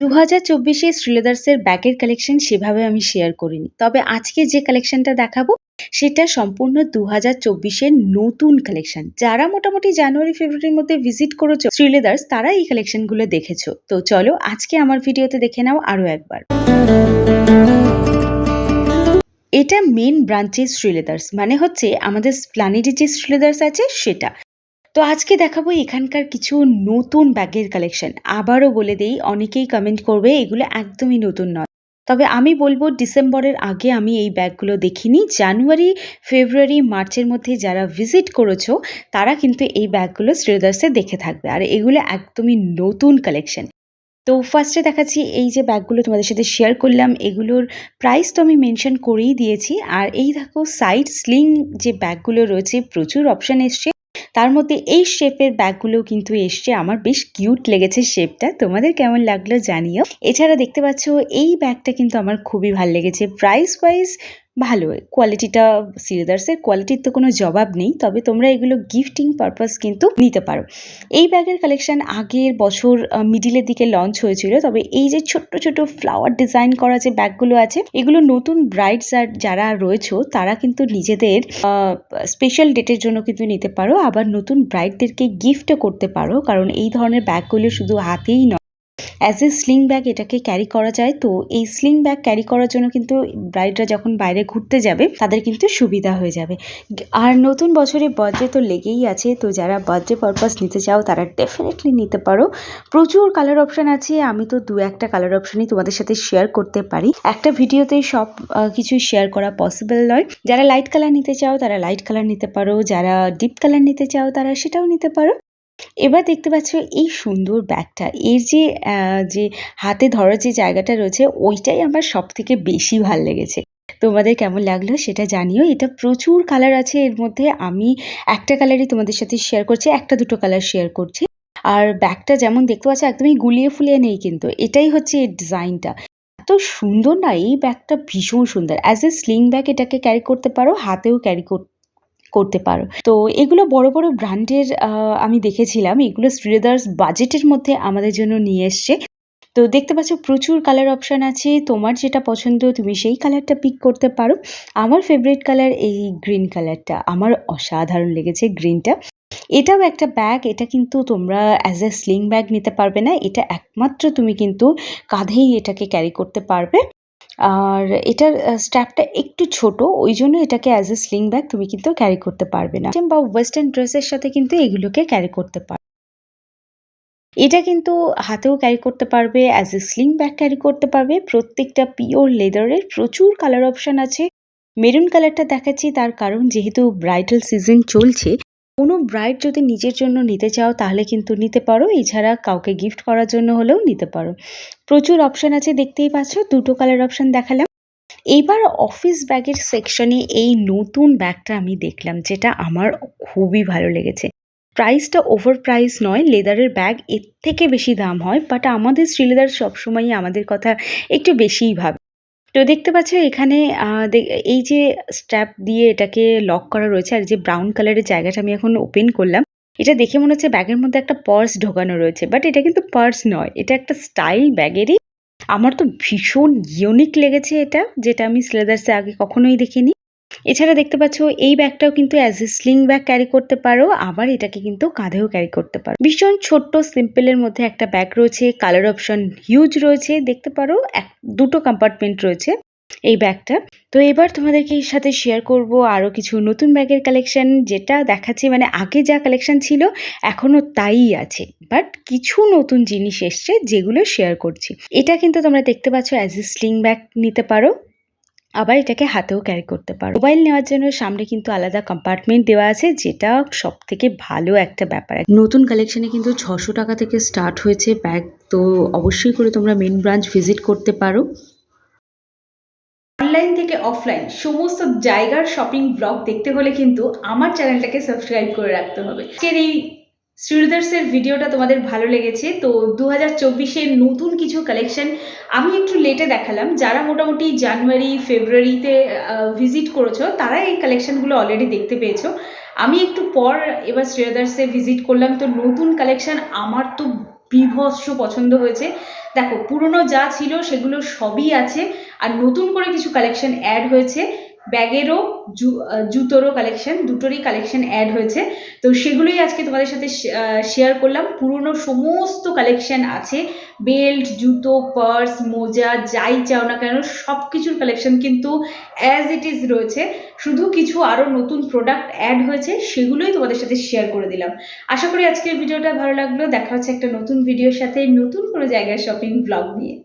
2024 এ শ্রীলেদার্সের ব্যাগের কালেকশন সেভাবে আমি শেয়ার করিনি। তবে আজকে যে কালেকশনটা দেখাবো সেটা সম্পূর্ণ 2024 এর নতুন কালেকশন। যারা মোটামুটি জানুয়ারি, ফেব্রুয়ারির মধ্যে ভিজিট করেছো শ্রীলেদার্স তারা এই কালেকশনগুলো দেখেছো। তো চলো আজকে আমার ভিডিওতে দেখে নাও আরও একবার। এটা মেন ব্রাঞ্চের শ্রীলেদার্স, মানে হচ্ছে আমাদের স্প্ল্যানেডে যে শ্রীলেদার্স আছে সেটা। তো আজকে দেখাবো এখানকার কিছু নতুন ব্যাগের কালেকশন। আবারও বলে দেই, অনেকেই কমেন্ট করবে এগুলো একদমই নতুন নয়। তবে আমি বলবো ডিসেম্বরের আগে আমি এই ব্যাগগুলো দেখিনি। জানুয়ারি, ফেব্রুয়ারি, মার্চের মধ্যে যারা ভিজিট করেছো তারা কিন্তু এই ব্যাগগুলো শ্রীলেদার্সে দেখে থাকবে। আর এগুলো একদমই নতুন কালেকশন। তো ফার্স্টে দেখাচ্ছি এই যে ব্যাগগুলো তোমাদের সাথে শেয়ার করলাম, এগুলোর প্রাইস তো আমি মেনশন করেই দিয়েছি। আর এই দেখো সাইড স্লিং যে ব্যাগগুলো রয়েছে, প্রচুর অপশান এসছে। তার মধ্যে এই শেপের ব্যাগগুলোও কিন্তু এসছে। আমার বেশ কিউট লেগেছে শেপটা, তোমাদের কেমন লাগলো জানিও। এছাড়া দেখতে পাচ্ছ এই ব্যাগটা কিন্তু আমার খুবই ভালো লেগেছে। প্রাইস ওয়াইজ ভালো, কোয়ালিটিটা শ্রীলেদার্সের কোয়ালিটির তো কোনো জবাব নেই। তবে তোমরা এগুলো গিফটিং পারপাস কিন্তু নিতে পারো। এই ব্যাগের কালেকশন আগের বছর মিডিলের দিকে লঞ্চ হয়েছিল। তবে এই যে ছোট্ট ছোট ফ্লাওয়ার ডিজাইন করা যে ব্যাগগুলো আছে, এগুলো নতুন ব্রাইডস আর যারা রয়েছে তারা কিন্তু নিজেদের স্পেশাল ডেটের জন্য কিন্তু নিতে পারো। আবার নতুন ব্রাইডদেরকে গিফটও করতে পারো, কারণ এই ধরনের ব্যাগগুলো শুধু হাতেই নয়, অ্যাজ এ স্লিং ব্যাগ এটাকে ক্যারি করা যায়। তো এই স্লিং ব্যাগ ক্যারি করার জন্য কিন্তু ব্রাইডরা যখন বাইরে ঘুরতে যাবে তাদের কিন্তু সুবিধা হয়ে যাবে। আর নতুন বছরে বার্থডে তো লেগেই আছে, তো যারা বার্থডে পারপাস নিতে চাও তারা ডেফিনেটলি নিতে পারো। প্রচুর কালার অপশান আছে, আমি তো দু একটা কালার অপশানই তোমাদের সাথে শেয়ার করতে পারি। একটা ভিডিওতেই সব কিছু শেয়ার করা পসিবল নয়। যারা লাইট কালার নিতে চাও তারা লাইট কালার নিতে পারো, যারা ডিপ কালার নিতে চাও তারা সেটাও নিতে পারো। এবার দেখতে পাচ্ছ এই সুন্দর ব্যাগটা, এর যে হাতে ধরার যে জায়গাটা রয়েছে ওইটাই আমার সব থেকে বেশি ভাল লেগেছে। তোমাদের কেমন লাগলো সেটা জানিও। এটা প্রচুর কালার আছে এর মধ্যে, আমি একটা কালারই তোমাদের সাথে শেয়ার করছি, একটা দুটো কালার শেয়ার করছি। আর ব্যাগটা যেমন দেখতে পাচ্ছ একদমই গুলিয়ে ফুলিয়ে নেই, কিন্তু এটাই হচ্ছে এর ডিজাইনটা। এত সুন্দর না, এই ব্যাগটা ভীষণ সুন্দর। অ্যাজ এ স্লিং ব্যাগ এটাকে ক্যারি করতে পারো, হাতেও ক্যারি করতে পারো। তো এগুলো বড় বড় ব্র্যান্ডের আমি দেখেছিলাম, এগুলো শ্রীলেদার্স বাজেটের মধ্যে আমাদের জন্য নিয়ে এসছে। তো দেখতে পাচ্ছ প্রচুর কালার অপশান আছে, তোমার যেটা পছন্দ তুমি সেই কালারটা পিক করতে পারো। আমার ফেভারিট কালার এই গ্রিন কালারটা, আমার অসাধারণ লেগেছে গ্রিনটা। এটাও একটা ব্যাগ, এটা কিন্তু তোমরা অ্যাজ এ স্লিং ব্যাগ নিতে পারবে না, এটা একমাত্র তুমি কিন্তু কাঁধেই এটাকে ক্যারি করতে পারবে। আর এটার স্ট্র্যাপটা একটু ছোট, ওই জন্য এটাকে অ্যাজ এ স্লিং ব্যাগ তুমি কিন্তু ক্যারি করতে পারবে না, বা ওয়েস্টার্ন ড্রেসের সাথে কিন্তু এগুলোকে ক্যারি করতে পারবে। এটা কিন্তু হাতেও ক্যারি করতে পারবে, as a sling bag carry করতে পারবে। প্রত্যেকটা পিওর লেদারের, প্রচুর কালার অপশান আছে। মেরুন কালারটা দেখাচ্ছি তার কারণ যেহেতু ব্রাইডাল সিজন চলছে, কোনো ব্রাইড যদি নিজের জন্য নিতে চাও তাহলে কিন্তু নিতে পারো, এছাড়া কাউকে গিফট করার জন্য হলেও নিতে পারো। প্রচুর অপশান আছে, দেখতেই পাচ্ছ দুটো কালার অপশান দেখালাম। এইবার অফিস ব্যাগের সেকশনে এই নতুন ব্যাগটা আমি দেখলাম, যেটা আমার খুবই ভালো লেগেছে। প্রাইসটা ওভার প্রাইস নয়, লেদারের ব্যাগ এর থেকে বেশি দাম হয়, বাট আমাদের শ্রীলেদার সবসময়ই আমাদের কথা একটু বেশিই ভাবে। তো দেখতে পাচ্ছ এখানে এই যে স্ট্র্যাপ দিয়ে এটাকে লক করা রয়েছে, আর যে ব্রাউন কালারের জায়গাটা আমি এখন ওপেন করলাম, এটা দেখে মনে হচ্ছে ব্যাগের মধ্যে একটা পার্স ঢোকানো রয়েছে, বাট এটা কিন্তু পার্স নয়, এটা একটা স্টাইল ব্যাগেরই। আমার তো ভীষণ ইউনিক লেগেছে এটা, যেটা আমি শ্রীলেদার্সে আগে কখনোই দেখিনি। এছাড়া দেখতে পাচ্ছ এই ব্যাগটাও কিন্তু as a sling bag carry করতে পারো, আবার এটাকে কিন্তু কাঁধেও ক্যারি করতে পারো। ভীষণ ছোট্ট সিম্পলের মধ্যে একটা ব্যাগ রয়েছে, কালার অপশন হিউজ রয়েছে, দেখতে পারো দুটো কম্পার্টমেন্ট রয়েছে এই ব্যাগটা। তো এবার তোমাদেরকে এর সাথে শেয়ার করব আরও কিছু নতুন ব্যাগের কালেকশন, যেটা দেখাচ্ছি মানে আগে যা কালেকশন ছিল এখনও তাই আছে, বাট কিছু নতুন জিনিস এসছে যেগুলো শেয়ার করছি। এটা কিন্তু তোমরা দেখতে পাচ্ছ অ্যাজ এ স্লিং ব্যাগ নিতে পারো, আবার এটাকে হাতেও ক্যারি করতে পারো। মোবাইল নেওয়ার জন্য সামনে কিন্তু আলাদা কম্পার্টমেন্ট দেওয়া আছে, যেটা সব থেকে ভালো একটা ব্যাপার। নতুন কালেকশনে কিন্তু 600 টাকা থেকে স্টার্ট হয়েছে ব্যাগ, তো অবশ্যই করে তোমরা মেন ব্রাঞ্চ ভিজিট করতে পারো। অনলাইন থেকে অফলাইন সমস্ত জায়গার শপিং ব্লগ দেখতে হলে কিন্তু আমার চ্যানেলটাকে সাবস্ক্রাইব করে রাখতে হবে। আজকের এই শ্রীলেদার্সের ভিডিওটা তোমাদের ভালো লেগেছে তো 2024-এর নতুন কিছু কালেকশন আমি একটু লেটে দেখালাম। যারা মোটামুটি জানুয়ারি ফেব্রুয়ারিতে ভিজিট করেছো তারা এই কালেকশনগুলো অলরেডি দেখতে পেয়েছো। আমি একটু পর এবার শ্রীলেদার্সে ভিজিট করলাম, তো নতুন কালেকশন আমার তো বীভৎস পছন্দ হয়েছে। দেখো পুরনো যা ছিল সেগুলো সবই আছে, আর নতুন করে কিছু কালেকশন অ্যাড হয়েছে, ব্যাগেরও জুতোরও কালেকশন, দুটোরই কালেকশন অ্যাড হয়েছে। তো সেগুলোই আজকে তোমাদের সাথে শেয়ার করলাম। পুরনো সমস্ত কালেকশন আছে, বেল্ট, জুতো, পার্স, মোজা, যাই চাও না কেন সব কিছুর কালেকশন কিন্তু অ্যাজ ইট ইজ রয়েছে। শুধু কিছু আরও নতুন প্রোডাক্ট অ্যাড হয়েছে, সেগুলোই তোমাদের সাথে শেয়ার করে দিলাম। আশা করি আজকের ভিডিওটা ভালো লাগলো। দেখা হচ্ছে একটা নতুন ভিডিওর সাথে, নতুন কোনো জায়গায় শপিং ব্লগ নিয়ে।